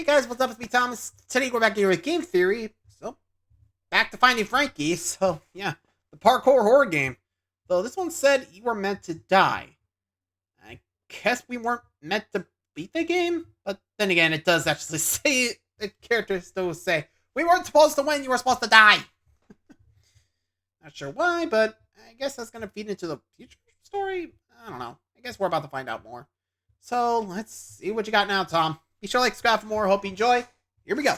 Hey guys, what's up? It's me, Thomas. Today we're back here with Game Theory. So, back to finding Frankie. So, yeah, the parkour horror game. So, this one said you were meant to die. I guess we weren't meant to beat the game, but then again, it does actually say, the characters still say, we weren't supposed to win, you were supposed to die. Not sure why, but I guess that's going to feed into the future story. I don't know. I guess we're about to find out more. So, let's see what you got now, Tom. Be sure to like, subscribe for more. Hope you enjoy. Here we go.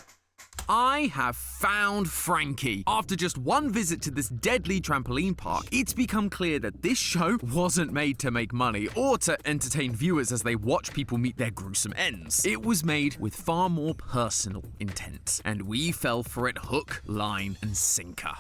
I have found Frankie. After just one visit to this deadly trampoline park, it's become clear that this show wasn't made to make money or to entertain viewers as they watch people meet their gruesome ends. It was made with far more personal intent, and we fell for it hook, line, and sinker.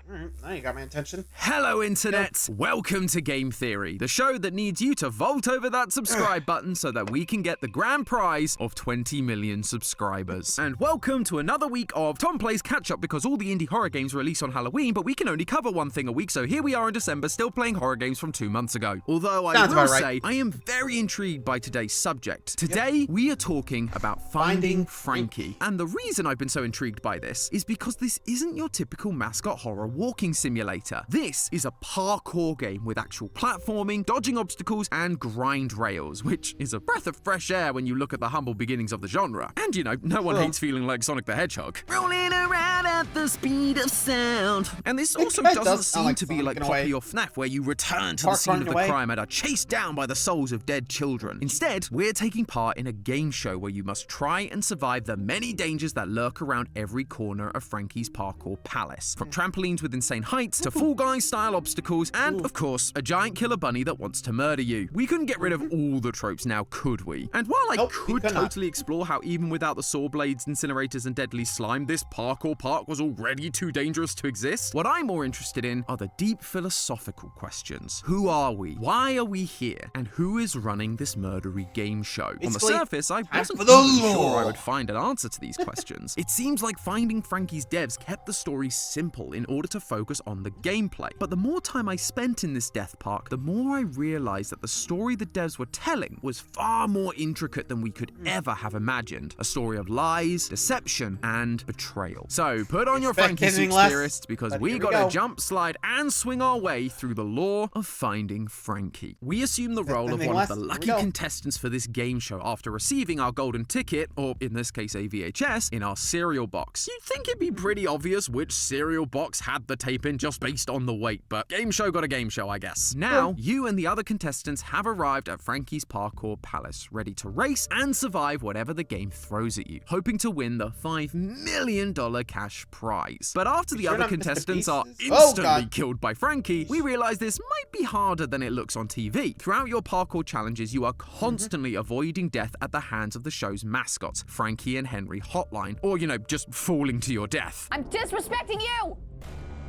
Alright, now you got my attention. Hello, Internet! Welcome to Game Theory, the show that needs you to vote over that subscribe button so that we can get the grand prize of 20 million subscribers. And welcome to another week of Tom Plays Catch Up, because all the indie horror games release on Halloween, but we can only cover one thing a week, so here we are in December still playing horror games from 2 months ago. Although I will say, I am very intrigued by today's subject. Today, we are talking about finding Frankie. And the reason I've been so intrigued by this is because this isn't your typical mascot horror walking simulator. This is a parkour game with actual platforming, dodging obstacles, and grind rails, which is a breath of fresh air when you look at the humble beginnings of the genre. And you know, no one hates feeling like Sonic the Hedgehog. Rolling around at the speed of sound. And this also doesn't seem to be like Poppy or FNAF, where you return to the scene of the crime and are chased down by the souls of dead children. Instead, we're taking part in a game show where you must try and survive the many dangers that lurk around every corner of Frankie's parkour palace. From trampolines with insane heights to Fall Guys style obstacles, and of course a giant killer bunny that wants to murder you. We couldn't get rid of all the tropes now, could we? And while I could totally explore how even without the saw blades, incinerators, and deadly slime, this parkour park was already too dangerous to exist, what I'm more interested in are the deep philosophical questions. Who are we? Why are we here? And who is running this murdery game show? On the surface, I wasn't even sure I would find an answer to these questions. It seems like Finding Frankie's devs kept the story simple in order to focus on the gameplay. But the more time I spent in this death park, the more I realized that the story the devs were telling was far more intricate than we could ever have imagined. A story of lies, deception, and betrayal. So put on your Frankie suits, theorists, because we gotta jump, slide, and swing our way through the lore of Finding Frankie. We assume the role of one of the lucky contestants for this game show after receiving our golden ticket, or in this case a VHS, in our cereal box. You'd think it'd be pretty obvious which cereal box had the tape in just based on the weight, but game show got a game show, I guess. Now, you and the other contestants have arrived at Frankie's parkour palace, ready to race and survive whatever the game throws at you, hoping to win the $5 million cash prize. But after the other contestants are instantly killed by Frankie, we realize this might be harder than it looks on TV. Throughout your parkour challenges, you are constantly avoiding death at the hands of the show's mascots, Frankie and Henry Hotline, or, you know, just falling to your death. I'm disrespecting you!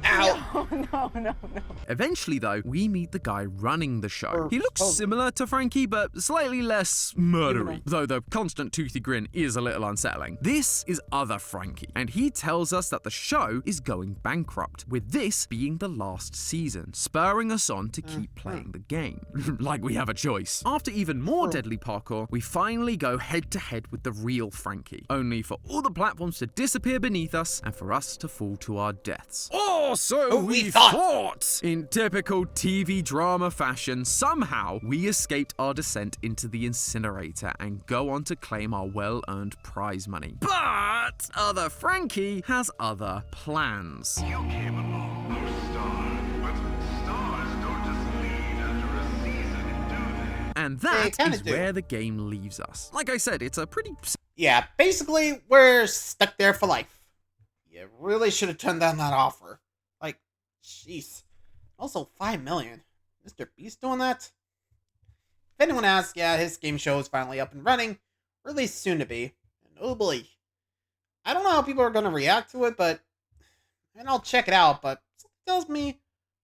Ow. No. Eventually, though, we meet the guy running the show. He looks similar to Frankie, but slightly less murdery, though the constant toothy grin is a little unsettling. This is other Frankie, and he tells us that the show is going bankrupt, with this being the last season, spurring us on to keep playing the game. Like we have a choice. After even more deadly parkour, we finally go head-to-head with the real Frankie, only for all the platforms to disappear beneath us and for us to fall to our deaths. So we thought! In typical TV drama fashion, somehow we escaped our descent into the incinerator and go on to claim our well-earned prize money. But other Frankie has other plans. You came along for stars, but stars don't just lead after a season, do they? And that is where the game leaves us. Like I said, it's a pretty... Yeah, basically, we're stuck there for life. You really should have turned down that offer. Like, jeez. Also, $5 million. Mr. Beast doing that? If anyone asks, yeah, his game show is finally up and running, or at least soon to be. And oh boy. I don't know how people are going to react to it, but... And I'll check it out, but something tells me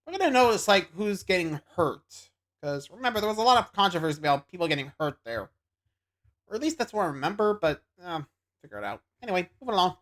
we're going to notice, like, who's getting hurt. Because, remember, there was a lot of controversy about people getting hurt there. Or at least that's what I remember, but, figure it out. Anyway, moving along.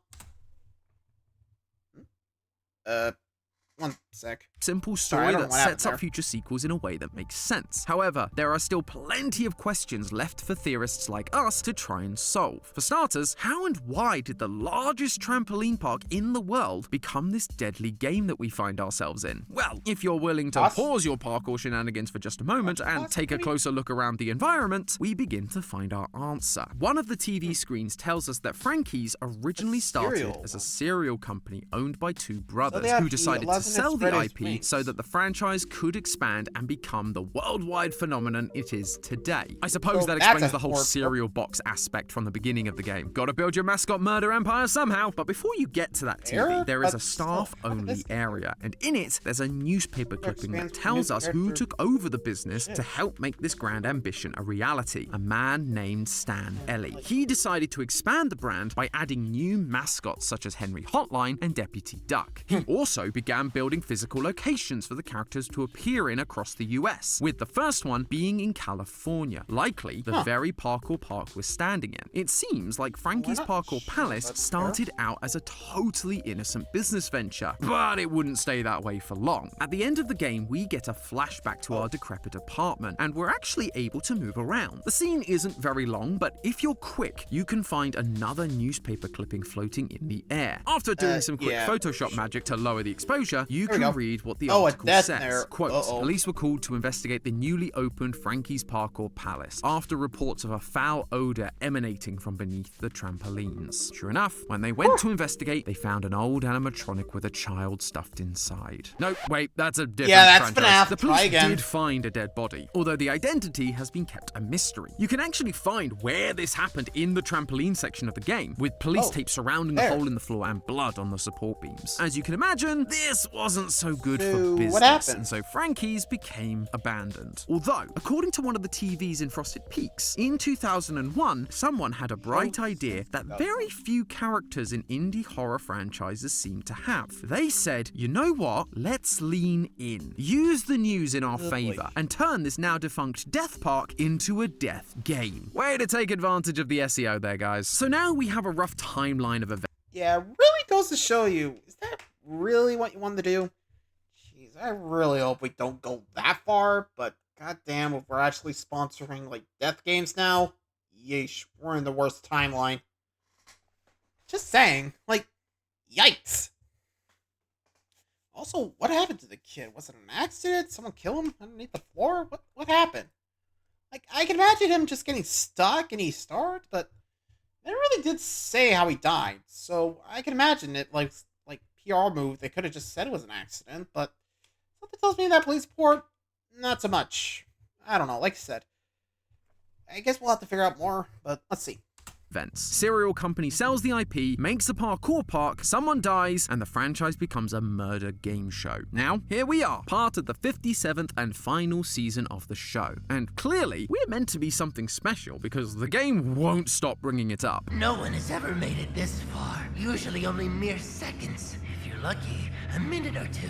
Sick. Simple I story don't know that what happened sets up there. future sequels in a way that makes sense. However, there are still plenty of questions left for theorists like us to try and solve. For starters, how and why did the largest trampoline park in the world become this deadly game that we find ourselves in? Well, if you're willing to pause your parkour shenanigans for just a moment and take a closer look around the environment, we begin to find our answer. One of the TV screens tells us that Frankie's originally started as a cereal company owned by two brothers who decided to sell the IP so that the franchise could expand and become the worldwide phenomenon it is today. I suppose that explains the whole cereal box aspect from the beginning of the game. Gotta build your mascot murder empire somehow. But before you get to that TV, there is a staff-only area, and in it, there's a newspaper clipping that tells us who took over the business to help make this grand ambition a reality. A man named Stan Ellie. He decided to expand the brand by adding new mascots such as Henry Hotline and Deputy Duck. He also began building physical locations for the characters to appear in across the US, with the first one being in California, likely the very parkour park we're standing in. It seems like Frankie's Parkour Palace started out as a totally innocent business venture, but it wouldn't stay that way for long. At the end of the game, we get a flashback to our decrepit apartment, and we're actually able to move around. The scene isn't very long, but if you're quick, you can find another newspaper clipping floating in the air. After doing some quick Photoshop magic to lower the exposure, you can read what the article says. Quote, police were called to investigate the newly opened Frankie's Parkour Palace after reports of a foul odor emanating from beneath the trampolines. Sure enough, when they went to investigate, they found an old animatronic with a child stuffed inside. No, wait, that's a different franchise. The police did find a dead body, although the identity has been kept a mystery. You can actually find where this happened in the trampoline section of the game, with police tape surrounding the hole in the floor and blood on the support beams. As you can imagine, this wasn't so good for business, and so Frankie's became abandoned. Although, according to one of the TVs in Frosted Peaks, in 2001, someone had a bright idea that very few characters in indie horror franchises seem to have. They said, you know what, let's lean in, use the news in our favor, and turn this now defunct death park into a death game. Way to take advantage of the SEO there, guys. So now we have a rough timeline of events. Yeah, it really goes to show you, is that really what you wanted to do? Jeez, I really hope we don't go that far, but goddamn, if we're actually sponsoring, like, death games now, yeesh, we're in the worst timeline. Just saying, like, yikes. Also, what happened to the kid? Was it an accident? Someone kill him underneath the floor? What happened? Like, I can imagine him just getting stuck and he starved, but they really did say how he died, so I can imagine it, like PR move, they could have just said it was an accident, but something tells me that police report, not so much. I don't know, like I said. I guess we'll have to figure out more, but let's see. Cereal company sells the IP, makes a parkour park, someone dies, and the franchise becomes a murder game show. Now, here we are, part of the 57th and final season of the show. And clearly, we're meant to be something special because the game won't stop bringing it up. No one has ever made it this far. Usually only mere seconds. If you're lucky, a minute or two.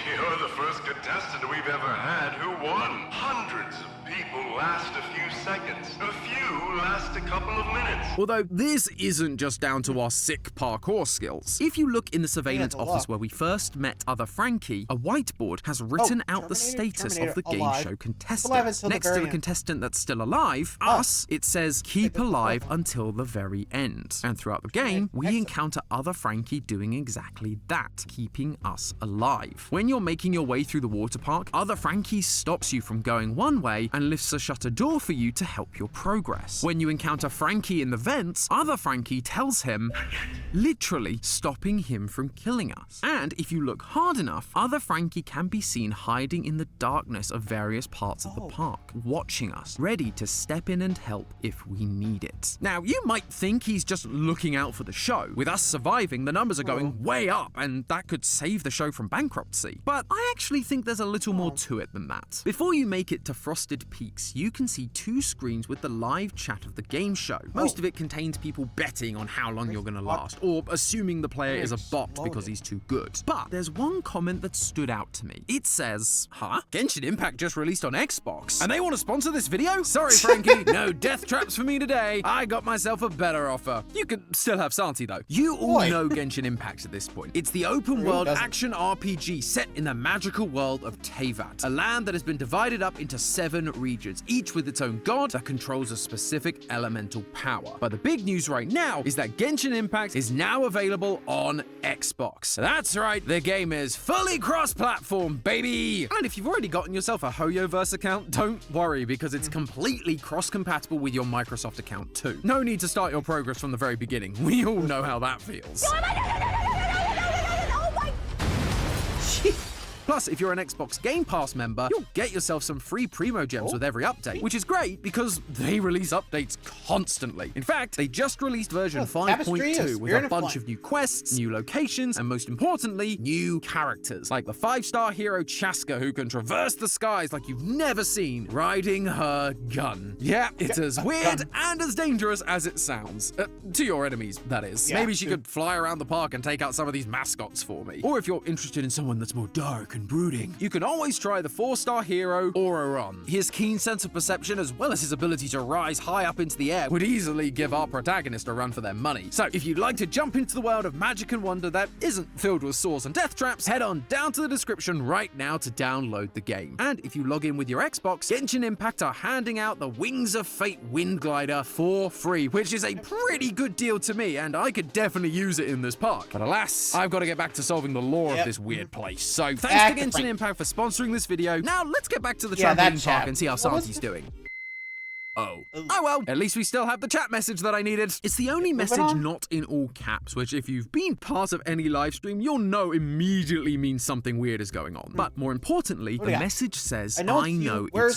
You're the first contestant we've ever had who won. Hundreds of people last a few seconds. A few last a couple of minutes. Although this isn't just down to our sick parkour skills. If you look in the surveillance office where we first met other Frankie, a whiteboard has written out the status of the game show contestants. Next to the contestant that's still alive, us, it says keep alive until the very end. And throughout the game, we encounter other Frankie doing exactly that, keeping us alive. When you're making your way through the water park, other Frankie stops you from going one way and lifts a shutter door for you to help your progress. When you encounter Frankie in the vents, other Frankie tells him, literally stopping him from killing us. And if you look hard enough, other Frankie can be seen hiding in the darkness of various parts of the park, watching us, ready to step in and help if we need it. Now, you might think he's just looking out for the show. With us surviving, the numbers are going way up, and that could save the show from bankruptcy. But I actually think there's a little more to it than that. Before you make it to Frosted Peaks, you can see two screens with the live chat of the game show. Most of it contains people betting on how long you're gonna last, or assuming the player is a bot because he's too good. But there's one comment that stood out to me. It says, huh? Genshin Impact just released on Xbox, and they want to sponsor this video? Sorry, Frankie, no death traps for me today. I got myself a better offer. You can still have Santi, though. You all know Genshin Impact at this point. It's the open world action RPG set in the magical world of Teyvat, a land that has been divided up into 7 regions, each with its own god that controls a specific elemental power. But the big news right now is that Genshin Impact is now available on Xbox. That's right, the game is fully cross-platform, baby! And if you've already gotten yourself a HoYoverse account, don't worry, because it's completely cross-compatible with your Microsoft account too. No need to start your progress from the very beginning. We all know how that feels. Plus, if you're an Xbox Game Pass member, you'll get yourself some free Primo Gems with every update, which is great because they release updates constantly. In fact, they just released version 5.2 with a bunch of new quests, new locations, and most importantly, new characters, like the 5-star hero Chaska, who can traverse the skies like you've never seen, riding her gun. Yeah, it's as weird and as dangerous as it sounds. To your enemies, that is. Maybe she could fly around the park and take out some of these mascots for me. Or if you're interested in someone that's more dark and brooding, you can always try the 4-star hero Auroron. His keen sense of perception, as well as his ability to rise high up into the air, would easily give our protagonist a run for their money. So if you'd like to jump into the world of magic and wonder that isn't filled with swords and death traps, head on down to the description right now to download the game. And if you log in with your Xbox, Genshin Impact are handing out the Wings of Fate Wind Glider for free, which is a pretty good deal to me, and I could definitely use it in this park. But alas, I've got to get back to solving the lore of this weird place. So thanks to Genshin Impact for sponsoring this video. Now let's get back to the trampoline park and see how Santi's doing. Oh well, at least we still have the chat message that I needed. It's the only message not in all caps, which if you've been part of any live stream, you'll know immediately means something weird is going on. But more importantly, the message says, I know it's you. Where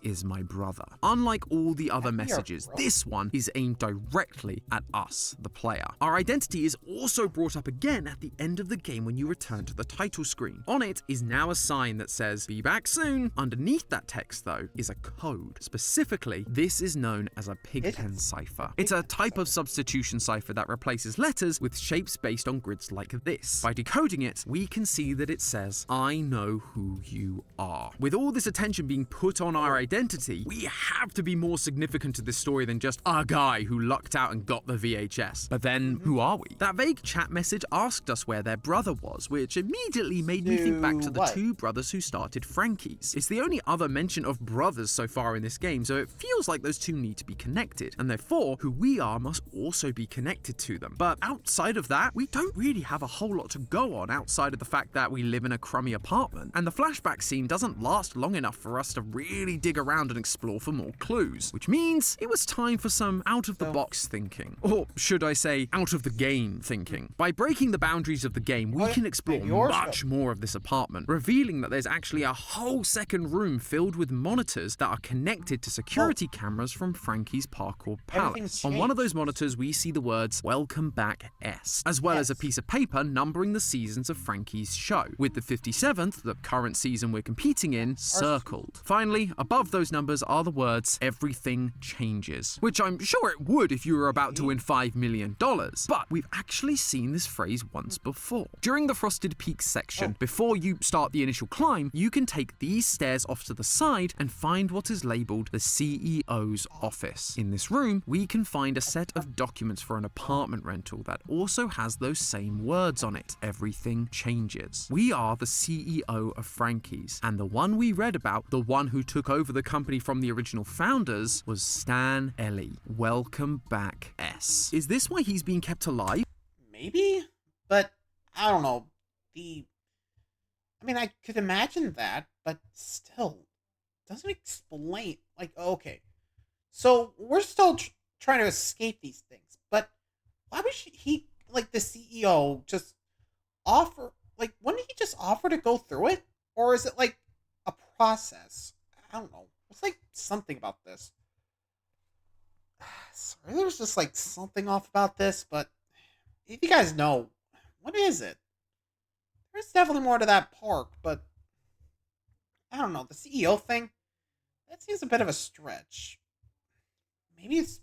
is my brother? Unlike all the other messages, this one is aimed directly at us, the player. Our identity is also brought up again at the end of the game when you return to the title screen. On it is now a sign that says, be back soon. Underneath that text, though, is a code. Specifically, this is known as a pigpen cipher. It's a type of substitution cipher that replaces letters with shapes based on grids like this. By decoding it, we can see that it says, I know who you are. With all this attention being put on our identity, we have to be more significant to this story than just a guy who lucked out and got the VHS. But then, who are we? That vague chat message asked us where their brother was, which immediately made me think back to the 2 brothers who started Frankie's. It's the only other mention of brothers so far in this game, so it feels like those 2 need to be connected, and therefore who we are must also be connected to them. But outside of that, we don't really have a whole lot to go on outside of the fact that we live in a crummy apartment, and the flashback scene doesn't last long enough for us to really dig around and explore for more clues, which means it was time for some out-of-the-box thinking. Or should I say, out-of-the-game thinking. By breaking the boundaries of the game, we can explore much more of this apartment, revealing that there's actually a whole second room filled with monitors that are connected to security cameras from Frankie's Parkour Palace. On one of those monitors, we see the words, Welcome Back S, as well as a piece of paper numbering the seasons of Frankie's show, with the 57th, the current season we're competing in, circled. Finally, above those numbers are the words, Everything Changes, which I'm sure it would if you were about to win $5 million, but we've actually seen this phrase once before. During the Frosted Peaks section, before you start the initial climb, you can take these stairs off to the side and find what is labeled the CEO's office. In this room, we can find a set of documents for an apartment rental that also has those same words on it. Everything changes. We are the CEO of Frankie's, and the one we read about, the one who took over the company from the original founders, was Stan Ellie. Welcome back, S. Is this why he's being kept alive? Maybe, but I don't know. I could imagine that, but still, doesn't explain. Like, okay, so we're still trying to escape these things, but why would he, like the CEO, just offer? Like, wouldn't he just offer to go through it, or is it like a process? I don't know. It's like something about this. Sorry, there's just like something off about this, but if you guys know, what is it? There's definitely more to that park, but I don't know. The CEO thing, that seems a bit of a stretch. Maybe it's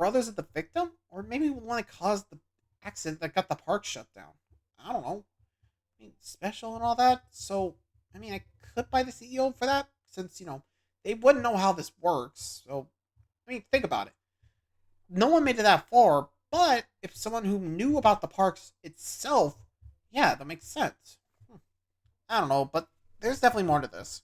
brothers of the victim? Or maybe the one that caused the accident that got the park shut down? I don't know. I mean, special and all that. So, I mean, I could buy the CEO for that since, they wouldn't know how this works. So, I mean, think about it. No one made it that far, but if someone who knew about the parks itself, yeah, that makes sense. I don't know, but there's definitely more to this.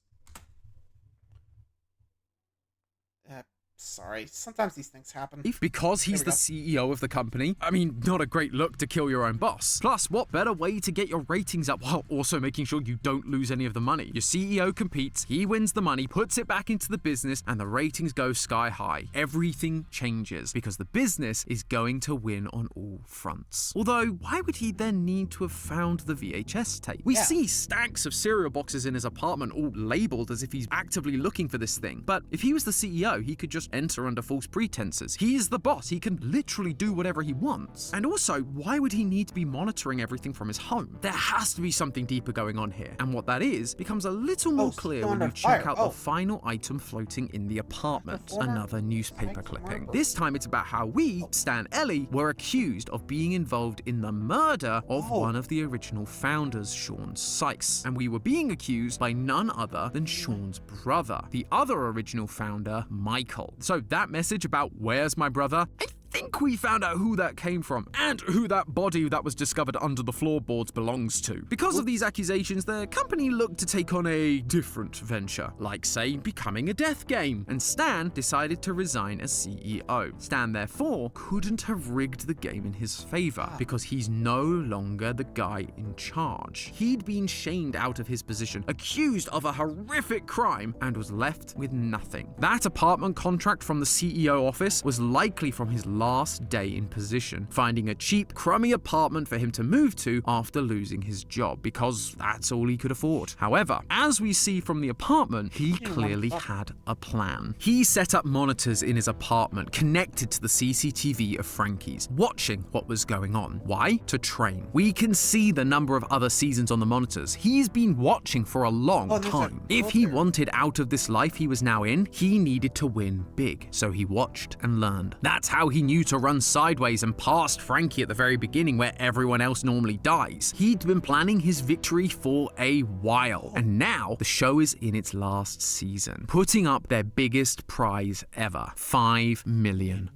Sorry, sometimes these things happen. Because he's the CEO of the company. I mean, not a great look to kill your own boss. Plus, what better way to get your ratings up while also making sure you don't lose any of the money? Your CEO competes, he wins the money, puts it back into the business, and the ratings go sky high. Everything changes because the business is going to win on all fronts. Although, why would he then need to have found the VHS tape? We see stacks of cereal boxes in his apartment all labeled as if he's actively looking for this thing. But if he was the CEO, he could just enter under false pretenses. He is the boss. He can literally do whatever he wants. And also, why would he need to be monitoring everything from his home? There has to be something deeper going on here. And what that is becomes a little more clear when you check out the final item floating in the apartment. Another newspaper clipping. This time it's about how we, Stan Ellie, were accused of being involved in the murder of one of the original founders, Sean Sykes. And we were being accused by none other than Sean's brother, the other original founder, Michael. So that message about where's my brother? I think we found out who that came from and who that body that was discovered under the floorboards belongs to. Because of these accusations, the company looked to take on a different venture, like say becoming a death game, and Stan decided to resign as CEO. Stan therefore couldn't have rigged the game in his favor because he's no longer the guy in charge. He'd been shamed out of his position, accused of a horrific crime, and was left with nothing. That apartment contract from the CEO office was likely from his last day in position, finding a cheap, crummy apartment for him to move to after losing his job, because that's all he could afford. However, as we see from the apartment, he clearly had a plan. He set up monitors in his apartment connected to the CCTV of Frankie's, watching what was going on. Why? To train. We can see the number of other seasons on the monitors. He's been watching for a long time. If he wanted out of this life he was now in, he needed to win big. So he watched and learned. That's how he knew to run sideways and past Frankie at the very beginning where everyone else normally dies. He'd been planning his victory for a while, and now the show is in its last season, putting up their biggest prize ever, $5 million.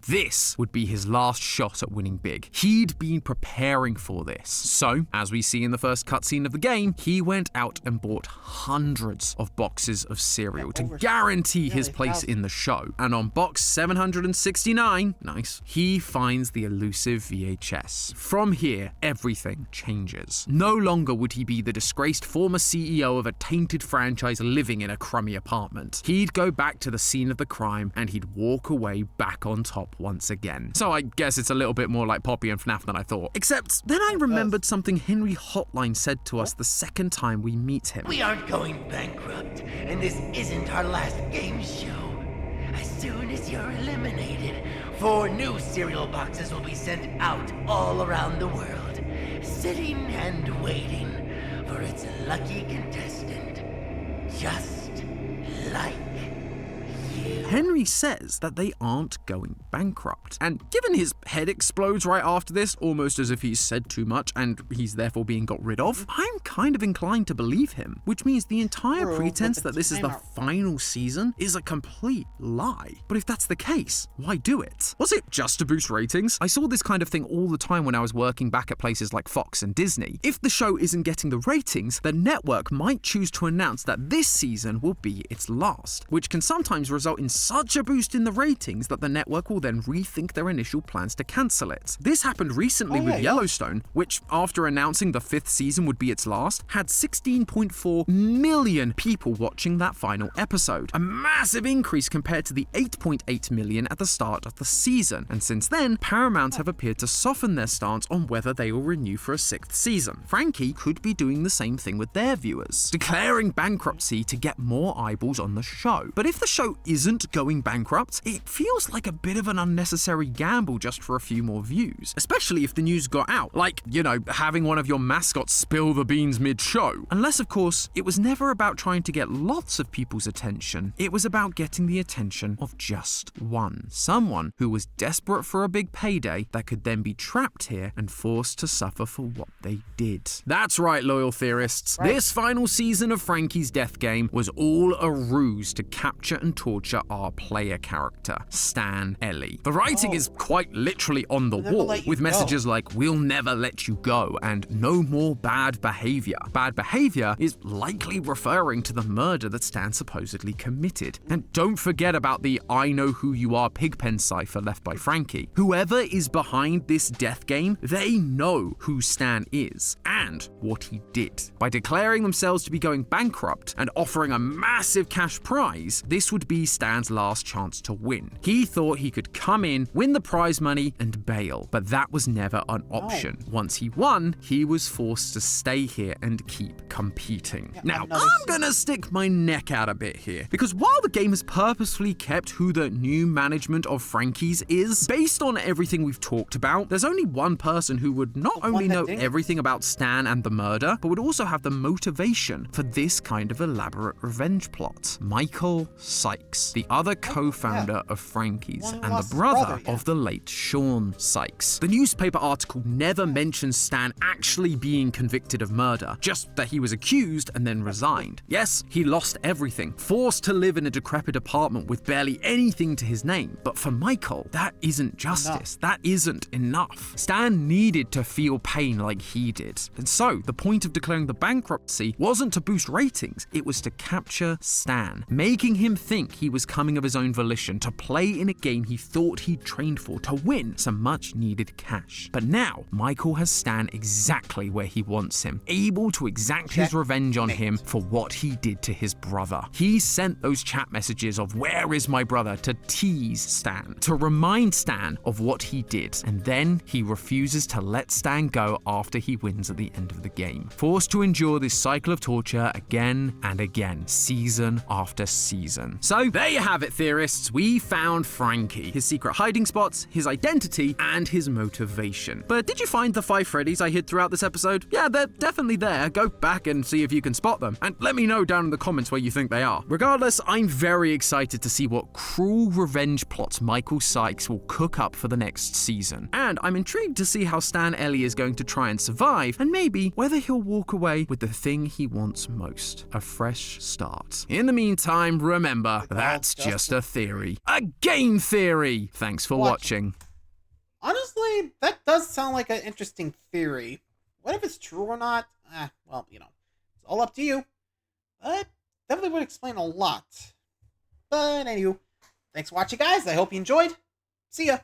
This would be his last shot at winning big. He'd been preparing for this. So, as we see in the first cutscene of the game, he went out and bought hundreds of boxes of cereal to guarantee his place in the show. And on box 769, nice, he finds the elusive VHS. From here, everything changes. No longer would he be the disgraced former CEO of a tainted franchise living in a crummy apartment. He'd go back to the scene of the crime and he'd walk away back on top once again. So I guess it's a little bit more like Poppy and FNAF than I thought. Except then I remembered something Henry Hotline said to us the second time we meet him. We aren't going bankrupt, and this isn't our last game show. As soon as you're eliminated, 4 new cereal boxes will be sent out all around the world, sitting and waiting for its lucky contestant, just like you. Henry says that they aren't going bankrupt, and given his head explodes right after this, almost as if he's said too much and he's therefore being got rid of, I'm kind of inclined to believe him, which means the entire pretense that this is the final season is a complete lie. But if that's the case, why do it? Was it just to boost ratings? I saw this kind of thing all the time when I was working back at places like Fox and Disney. If the show isn't getting the ratings, the network might choose to announce that this season will be its last, which can sometimes result in such a boost in the ratings that the network will then rethink their initial plans to cancel it. This happened recently with Yellowstone, which, after announcing the 5th season would be its last, had 16.4 million people watching that final episode, a massive increase compared to the 8.8 million at the start of the season. And since then, Paramount have appeared to soften their stance on whether they will renew for a 6th season. Frankie could be doing the same thing with their viewers, declaring bankruptcy to get more eyeballs on the show. But if the show isn't going bankrupt? It feels like a bit of an unnecessary gamble just for a few more views, especially if the news got out, like, having one of your mascots spill the beans mid-show. Unless, of course, it was never about trying to get lots of people's attention. It was about getting the attention of just one. Someone who was desperate for a big payday that could then be trapped here and forced to suffer for what they did. That's right, loyal theorists. Right. This final season of Frankie's death game was all a ruse to capture and torture our player character, Stan Ellie. The writing is quite literally on the Never wall, let you with go. messages like, "We'll never let you go," and "No more bad behavior." Bad behavior is likely referring to the murder that Stan supposedly committed. And don't forget about the "I know who you are" Pigpen cipher left by Frankie. Whoever is behind this death game, they know who Stan is and what he did. By declaring themselves to be going bankrupt and offering a massive cash prize, this would be Stan's last chance to win. He thought he could come in, win the prize money, and bail, but that was never an option. Once he won, he was forced to stay here and keep competing. Now, I'm gonna stick my neck out a bit here, because while the game has purposefully kept who the new management of Frankie's is, based on everything we've talked about, there's only one person who would not only know everything about Stan and the murder, but would also have the motivation for this kind of elaborate revenge plot. Michael Sykes, the other co-founder of Frankie's One who and lost the his brother brother, yeah. of the late Sean Sykes. The newspaper article never mentions Stan actually being convicted of murder, just that he was accused and then resigned. Yes, he lost everything, forced to live in a decrepit apartment with barely anything to his name. But for Michael, that isn't justice. That isn't enough. Stan needed to feel pain like he did. And so, the point of declaring the bankruptcy wasn't to boost ratings, it was to capture Stan, making him think he was coming of his own volition to play in a game he thought he'd trained for, to win some much needed cash. But now, Michael has Stan exactly where he wants him, able to exact his revenge on him for what he did to his brother. He sent those chat messages of "Where is my brother?" to tease Stan, to remind Stan of what he did, and then he refuses to let Stan go after he wins at the end of the game, forced to endure this cycle of torture again and again, season after season. So there you have it, theorists. We found Frankie, his secret hiding spots, his identity, and his motivation. But did you find the 5 Freddies I hid throughout this episode? Yeah, they're definitely there. Go back and see if you can spot them, and let me know down in the comments where you think they are. Regardless, I'm very excited to see what cruel revenge plots Michael Sykes will cook up for the next season. And I'm intrigued to see how Stan Ellie is going to try and survive, and maybe whether he'll walk away with the thing he wants most, a fresh start. In the meantime, remember, that's just a theory. A game theory! Thanks for watching. Honestly, that does sound like an interesting theory. What if it's true or not? Well, it's all up to you. But definitely would explain a lot. But anywho, thanks for watching, guys. I hope you enjoyed. See ya.